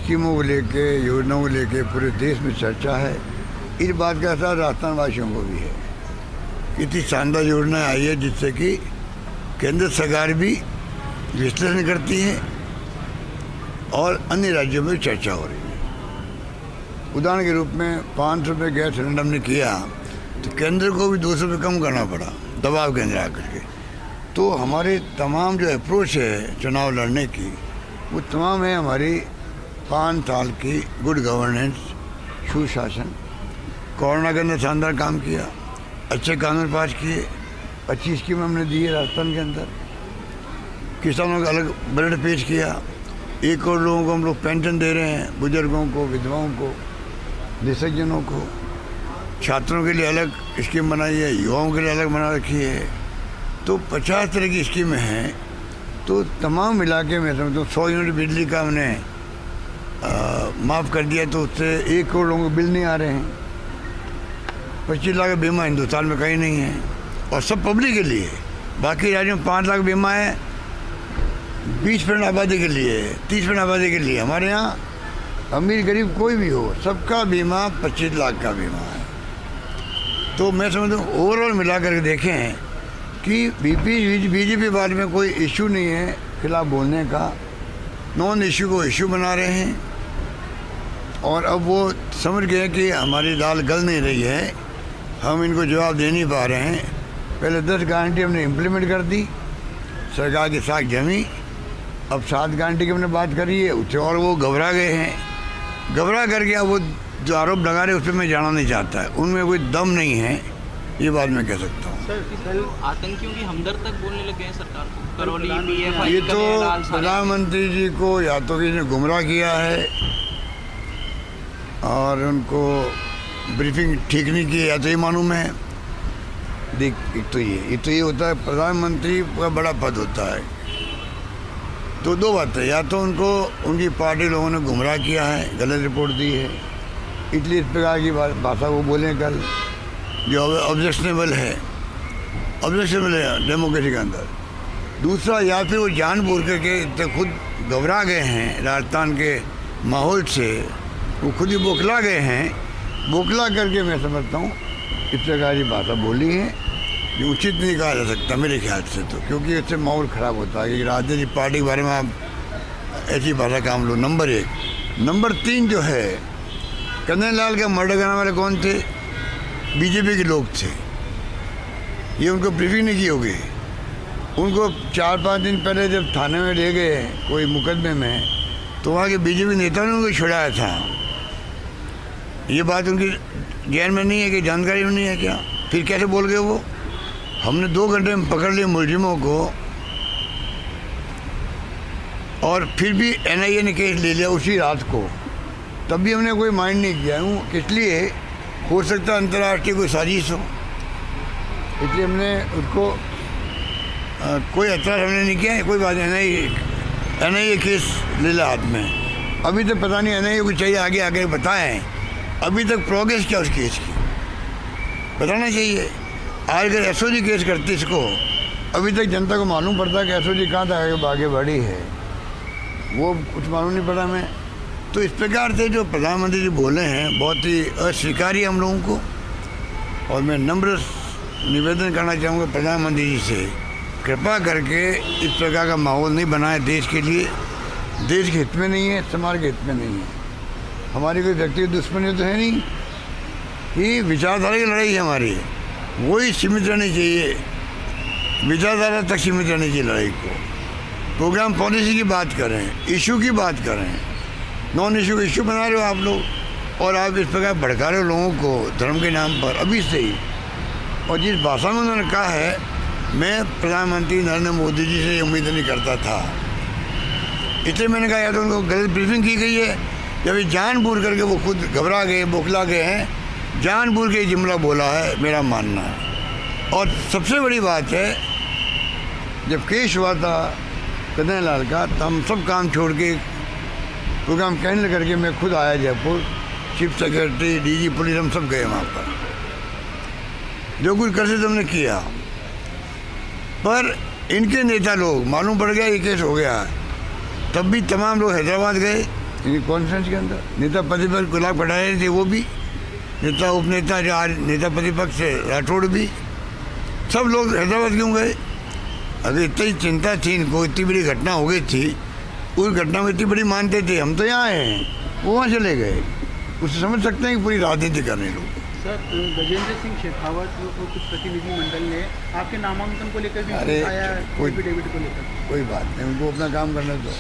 स्कीमों को लेके, योजनाओं को लेके पूरे देश में चर्चा है। इस बात का असर राजस्थान वासियों को भी है। इतनी शानदार योजना आई है जिससे कि केंद्र सरकार भी विश्लेषण करती है और अन्य राज्यों में चर्चा हो रही है। उदाहरण के रूप में 500 रुपये गैस सिलेंडर हमने किया तो केंद्र को भी 200 रुपये कम करना पड़ा, दबाव के अंदर आकर के। तो हमारे तमाम जो अप्रोच है चुनाव लड़ने की, वो तमाम है हमारी 5 साल की गुड गवर्नेंस, सुशासन। कोरोना के अंदर शानदार काम किया, अच्छे कानून पास किए, अच्छी स्कीम हमने दी है राजस्थान के अंदर। किसानों का अलग बजट पेश किया, 1 करोड़ लोगों को हम लोग पेंशन दे रहे हैं, बुजुर्गों को, विधवाओं को, दिव्यांगजनों को। छात्रों के लिए अलग स्कीम बनाई है, युवाओं के लिए अलग बना रखी है। तो 50 तरह की स्कीमें हैं। तो तमाम मिला के मैं समझता हूँ 100 यूनिट बिजली का हमने माफ़ कर दिया, तो उससे 1 करोड़ लोगों को बिल नहीं आ रहे हैं। 25 लाख का बीमा हिंदुस्तान में कहीं नहीं है, और सब पब्लिक के लिए। बाकी राज्यों में 5 लाख बीमा है 20% आबादी के लिए, 30% आबादी के लिए। हमारे यहाँ अमीर गरीब कोई भी हो, सबका बीमा 25 लाख का बीमा है। तो मैं समझता हूँ ओवरऑल मिला कर देखें कि बीजेपी बारे में कोई इशू नहीं है खिलाफ बोलने का। नॉन इशू को इशू बना रहे हैं, और अब वो समझ गए कि हमारी दाल गल नहीं रही है, हम इनको जवाब दे नहीं पा रहे हैं। पहले 10 गारंटी हमने इम्प्लीमेंट कर दी, सरकार की साख जमी। अब 7 गारंटी की हमने बात करी है, उससे और वो घबरा गए हैं। घबरा करके अब वो जो आरोप लगा रहे उस पर मैं जाना नहीं चाहता है, उनमें कोई दम नहीं है, ये बात मैं कह सकता हूँ। सर, आतंकियों की हमदर्द तक बोलने लग गए हैं सरकार को। करौली ये तो प्रधानमंत्री जी को या तो किसी ने गुमराह किया है और उनको ब्रीफिंग ठीक नहीं की, या तो ये मालूम है। देख, एक तो ये होता है, प्रधानमंत्री का बड़ा पद होता है। तो 2 बातें, या तो उनको उनकी पार्टी लोगों ने गुमराह किया है, गलत रिपोर्ट दी है, इसलिए इस प्रकार की भाषा वो बोलें कल, जो ऑब्जेक्शनेबल है डेमोक्रेसी के अंदर। दूसरा, या फिर वो जानबूझ करके खुद घबरा गए हैं राजस्थान के माहौल से, वो खुद ही बौखला गए हैं। बौखला करके मैं समझता हूँ इस प्रकार की भाषा बोली है, जो उचित नहीं कहा जा सकता मेरे ख्याल से, तो क्योंकि इससे माहौल ख़राब होता है कि राजनीतिक पार्टी के बारे में आप ऐसी भाषा काम लो। नंबर 1। नंबर 3 जो है, कन्हैयालाल का मर्डर करने वाले कौन थे? बीजेपी के लोग थे। ये उनको ब्रीफिंग नहीं की होगी। उनको 4-5 दिन पहले जब थाने में ले गए कोई मुकदमे में, तो वहाँ के बीजेपी नेता ने उनको छुड़ाया था। ये बात उनकी ज्ञान में नहीं है कि जानकारी में नहीं है क्या? फिर कैसे बोल गए वो? हमने 2 घंटे में पकड़ लिए मुलजिमों को, और फिर भी NIA ने केस ले लिया उसी रात को। तब भी हमने कोई माइंड नहीं किया हूँ, इसलिए हो सकता है अंतर्राष्ट्रीय कोई साजिश हो, इसलिए हमने उसको कोई एतराज़ हमने नहीं किया। कोई बात नहीं, NIA केस ले लिया हाथ में। अभी तक पता नहीं NIA को चाहिए आगे बताएं अभी तक प्रोग्रेस क्या उस केस की, बताना चाहिए। आज अगर SOG केस करते इसको, अभी तक जनता को मालूम पड़ता कि SOG कहाँ तक आगे बढ़ी है, वो कुछ मालूम नहीं पड़ा हमें। तो इस प्रकार से जो प्रधानमंत्री जी बोले हैं बहुत ही अस्वीकार्य हम लोगों को, और मैं नम्र निवेदन करना चाहूँगा प्रधानमंत्री जी से, कृपा करके इस प्रकार का माहौल नहीं बनाए देश के लिए। देश के हित में नहीं है, समाज के हित में नहीं है। हमारी कोई व्यक्तिगत दुश्मनी तो है नहीं, ये विचारधारा की लड़ाई है हमारी, वही सीमित रहनी चाहिए, विचारधारा तक सीमित रहनी चाहिए लड़ाई को। प्रोग्राम पॉलिसी की बात करें, इशू की बात करें, नॉन इशू इशू बना रहे हो आप लोग, और आप इस प्रकार भड़का रहे हो लोगों को धर्म के नाम पर अभी से ही। और जिस भाषा में उन्होंने कहा है, मैं प्रधानमंत्री नरेंद्र मोदी जी से उम्मीद नहीं करता था, इसलिए मैंने कहा या तो उनको गलत ब्रीफिंग की गई है, जब ये जानबूझ करके वो खुद घबरा गए, बौखला गए हैं, जानबूझ के जुमला बोला है, मेरा मानना है। और सबसे बड़ी बात है, जब केस हुआ था कन्हैयालाल का, तो हम सब काम छोड़ के प्रोग्राम कैंसिल करके मैं खुद आया Jaipur, chief secretary, DG police, हम सब गए वहाँ पर, जो कुछ कर सकते हमने किया। पर इनके नेता लोग, मालूम पड़ गया ये केस हो गया, तब भी तमाम लोग हैदराबाद गए इन्हीं कॉन्फ्रेंस के अंदर नेता प्रतिपक्ष गुलाब कटारे थे, वो भी नेता उपनेता नेता प्रतिपक्ष राठौड़ भी, सब लोग हैदराबाद क्यों गए? अगर इतनी चिंता थी इनको, इतनी बड़ी घटना हो गई थी, उस घटना में इतनी बड़ी मानते थे, हम तो यहाँ आए हैं, वो वहाँ चले गए। उससे समझ सकते हैं कि पूरी राजनीति कर रहे लोग। सर, गजेंद्र सिंह शेखावत और कुछ प्रतिनिधि मंडल ने आपके नामांकन को लेकर भी अरे आया, कोई एफिडेविट को लेकर। कोई बात नहीं, उनको अपना काम करने दो।